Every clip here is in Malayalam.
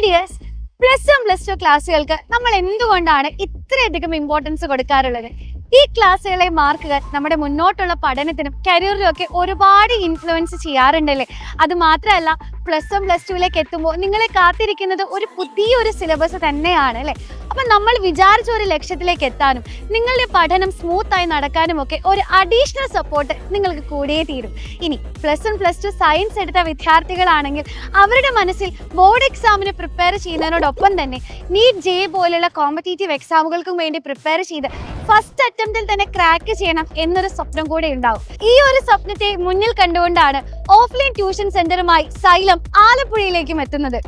ഡിയേഴ്സ്, +1 +2 ക്ലാസ്സുകൾക്ക് നമ്മൾ എന്തുകൊണ്ടാണ് ഇത്രയധികം ഇമ്പോർട്ടൻസ് കൊടുക്കാറുള്ളത്? ഈ ക്ലാസ്സുകളെ മാർക്കുകൾ നമ്മുടെ മുന്നോട്ടുള്ള പഠനത്തിനും കരിയറിലും ഒക്കെ ഒരുപാട് ഇൻഫ്ലുവൻസ് ചെയ്യാറുണ്ടല്ലേ. അത് മാത്രമല്ല, +1 +2ലേക്ക് എത്തുമ്പോൾ നിങ്ങളെ കാത്തിരിക്കുന്നത് ഒരു പുതിയൊരു സിലബസ് തന്നെയാണ് അല്ലേ. അപ്പം നമ്മൾ വിചാരിച്ച ഒരു ലക്ഷ്യത്തിലേക്ക് എത്താനും നിങ്ങളുടെ പഠനം സ്മൂത്തായി നടക്കാനും ഒക്കെ ഒരു അഡീഷണൽ സപ്പോർട്ട് നിങ്ങൾക്ക് കൂടിയേ തീരും. ഇനി +1 +2 സയൻസ് എടുത്ത വിദ്യാർത്ഥികളാണെങ്കിൽ അവരുടെ മനസ്സിൽ ബോർഡ് എക്സാമിന് പ്രിപ്പയർ ചെയ്യുന്നതിനോടൊപ്പം തന്നെ നീറ്റ് ജെ പോലുള്ള കോമ്പറ്റേറ്റീവ് എക്സാമുകൾക്കും വേണ്ടി പ്രിപ്പയർ ചെയ്ത് ഫസ്റ്റ് അറ്റംപ്റ്റിൽ തന്നെ ക്രാക്ക് ചെയ്യണം എന്നൊരു സ്വപ്നം കൂടെ ഉണ്ടാവും. ഈ ഒരു സ്വപ്നത്തെ മുന്നിൽ കണ്ടുകൊണ്ടാണ് ഓഫ്ലൈൻ ട്യൂഷൻ സെന്ററുമായി സൈലം ആലപ്പുഴയിലേക്കും എത്തുന്നത്.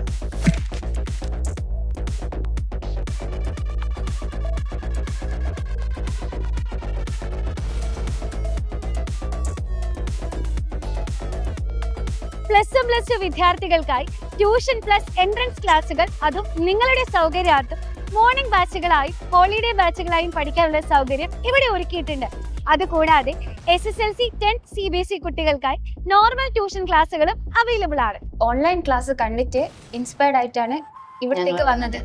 +1 +2 വിദ്യാർത്ഥികൾക്കായി ട്യൂഷൻ പ്ലസ് എൻട്രൻസ് ക്ലാസുകൾ, അതും നിങ്ങളുടെ സൗകര്യാർത്ഥം മോർണിംഗ് ബാച്ചുകളായും ഹോളിഡേ ബാച്ചുകളായും പഠിക്കാനുള്ള സൗകര്യം ഇവിടെ ഒരുക്കിയിട്ടുണ്ട്. അതുകൂടാതെ SSLC 10th CBSE കുട്ടികൾക്കായി നോർമൽ ട്യൂഷൻ ക്ലാസ്സുകളും അവൈലബിൾ ആണ്. ഓൺലൈൻ ക്ലാസ് കണ്ടിട്ട് ഇൻസ്പയർഡ് ആയിട്ടാണ് ഇവിടത്തേക്ക് വന്നത്.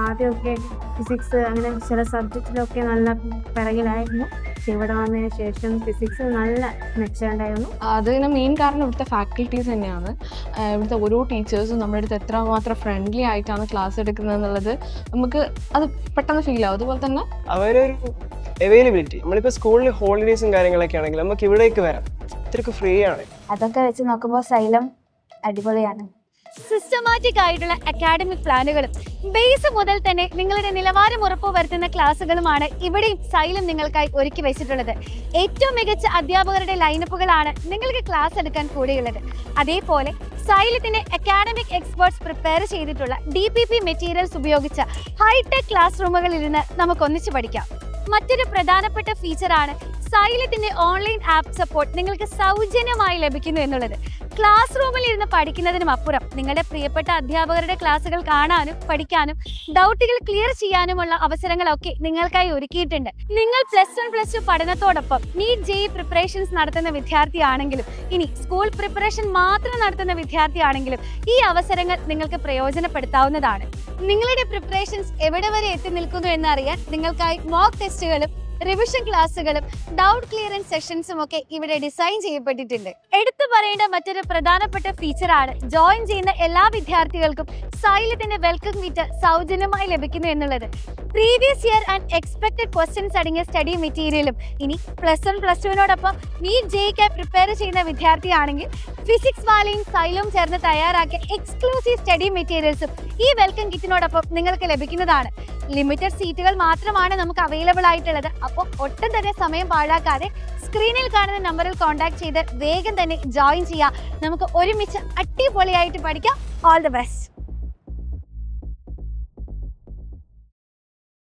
ആദ്യമൊക്കെ ഫിസിക്സ് അങ്ങനെ ചില സബ്ജക്റ്റിലൊക്കെ നല്ല പിറകിലായിരുന്നു. ഇവിടെ വന്നതിന് ശേഷം ഫിസിക്സ് നല്ല മെച്ചമുണ്ടായിരുന്നു. അതിന് മെയിൻ കാരണം ഇവിടുത്തെ ഫാക്കൽറ്റീസ് തന്നെയാണ്. ഇവിടുത്തെ ഓരോ ടീച്ചേഴ്സും നമ്മുടെ അടുത്ത് എത്രമാത്രം ഫ്രണ്ട്ലി ആയിട്ടാണ് ക്ലാസ് എടുക്കുന്നത് എന്നുള്ളത് നമുക്ക് അത് പെട്ടെന്ന് ഫീൽ ആവും. അതുപോലെ തന്നെ അവരൊരു അവൈലബിലിറ്റി, നമ്മളിപ്പോൾ സ്കൂളിൽ ഹോളിഡേയ്സും കാര്യങ്ങളൊക്കെ ആണെങ്കിൽ നമുക്ക് ഇവിടേക്ക് വരാം, ഇത്രയ്ക്ക് ഫ്രീ ആണ്. അതൊക്കെ വെച്ച് നോക്കുമ്പോൾ സൈലം അടിപൊളിയാണ്. സിസ്റ്റമാറ്റിക് ആയിട്ടുള്ള അക്കാഡമിക് പ്ലാനുകളും ബേസ് മുതൽ തന്നെ നിങ്ങളുടെ നിലവാരം ഉറപ്പുവരുത്തുന്ന ക്ലാസ്സുകളുമാണ് ഇവിടെയും സൈലം നിങ്ങൾക്കായി ഒരുക്കി വെച്ചിട്ടുള്ളത്. ഏറ്റവും മികച്ച അധ്യാപകരുടെ ലൈനപ്പുകളാണ് നിങ്ങൾക്ക് ക്ലാസ് എടുക്കാൻ കൂടെയുള്ളത്. അതേപോലെ സൈലത്തിന്റെ അക്കാഡമിക് എക്സ്പേർട്സ് പ്രിപ്പയർ ചെയ്തിട്ടുള്ള DPP മെറ്റീരിയൽസ് ഉപയോഗിച്ച ഹൈടെക് ക്ലാസ് റൂമുകളിൽ ഇരുന്ന് നമുക്ക് ഒന്നിച്ചു പഠിക്കാം. മറ്റൊരു പ്രധാനപ്പെട്ട ഫീച്ചറാണ് സൈലത്തിന്റെ ഓൺലൈൻ ആപ്പ് സപ്പോർട്ട് നിങ്ങൾക്ക് സൗജന്യമായി ലഭിക്കുന്നു എന്നുള്ളത്. ക്ലാസ് റൂമിൽ ഇരുന്ന് പഠിക്കുന്നതിനും അപ്പുറം നിങ്ങളുടെ പ്രിയപ്പെട്ട അധ്യാപകരുടെ ക്ലാസ്സുകൾ കാണാനും പഠിക്കാനും ഡൗട്ടുകൾ ക്ലിയർ ചെയ്യാനുമുള്ള അവസരങ്ങളൊക്കെ നിങ്ങൾക്കായി ഒരുക്കിയിട്ടുണ്ട്. നിങ്ങൾ +1 +2 പഠനത്തോടൊപ്പം നീറ്റ് JEE പ്രിപ്പറേഷൻസ് നടത്തുന്ന വിദ്യാർത്ഥിയാണെങ്കിലും ഇനി സ്കൂൾ പ്രിപ്പറേഷൻ മാത്രം നടത്തുന്ന വിദ്യാർത്ഥിയാണെങ്കിലും ഈ അവസരങ്ങൾ നിങ്ങൾക്ക് പ്രയോജനപ്പെടുത്താവുന്നതാണ്. നിങ്ങളുടെ പ്രിപ്പറേഷൻസ് എവിടെ വരെ എത്തി നിൽക്കുന്നു എന്നറിയാൻ നിങ്ങൾക്കായി മോക്ക് ടെസ്റ്റുകളും റിവിഷൻ ക്ലാസ്സുകളും ഡൗട്ട് ക്ലിയറൻസ് സെഷൻസും ഒക്കെ ഇവിടെ ഡിസൈൻ ചെയ്യപ്പെട്ടിട്ടുണ്ട്. എടുത്തു പറയേണ്ട മറ്റൊരു പ്രധാനപ്പെട്ട ഫീച്ചറാണ് ജോയിൻ ചെയ്യുന്ന എല്ലാ വിദ്യാർത്ഥികൾക്കും സൈലത്തിന്റെ വെൽക്കം മീറ്റർ സൗജന്യമായി ലഭിക്കുന്നു എന്നുള്ളത്. Previous year and expected questions അടങ്ങിയ സ്റ്റഡി മെറ്റീരിയലും ഇനി +1 +2നോടൊപ്പം നീറ്റ് JEE പ്രിപ്പയർ ചെയ്യുന്ന വിദ്യാർത്ഥിയാണെങ്കിൽ ഫിസിക്സ് വാലയും സൈലവും ചേർന്ന് തയ്യാറാക്കിയ എക്സ്ക്ലൂസീവ് സ്റ്റഡി മെറ്റീരിയൽസും ഈ വെൽക്കം കിറ്റിനോടൊപ്പം നിങ്ങൾക്ക് ലഭിക്കുന്നതാണ്. ലിമിറ്റഡ് സീറ്റുകൾ മാത്രമാണ് നമുക്ക് അവൈലബിൾ ആയിട്ടുള്ളത്. അപ്പോൾ ഒട്ടും തന്നെ സമയം പാഴാക്കാതെ സ്ക്രീനിൽ കാണുന്ന നമ്പറിൽ കോൺടാക്ട് ചെയ്ത് വേഗം തന്നെ ജോയിൻ ചെയ്യാം. നമുക്ക് ഒരുമിച്ച് അടിപൊളിയായിട്ട് പഠിക്കാം. All the best.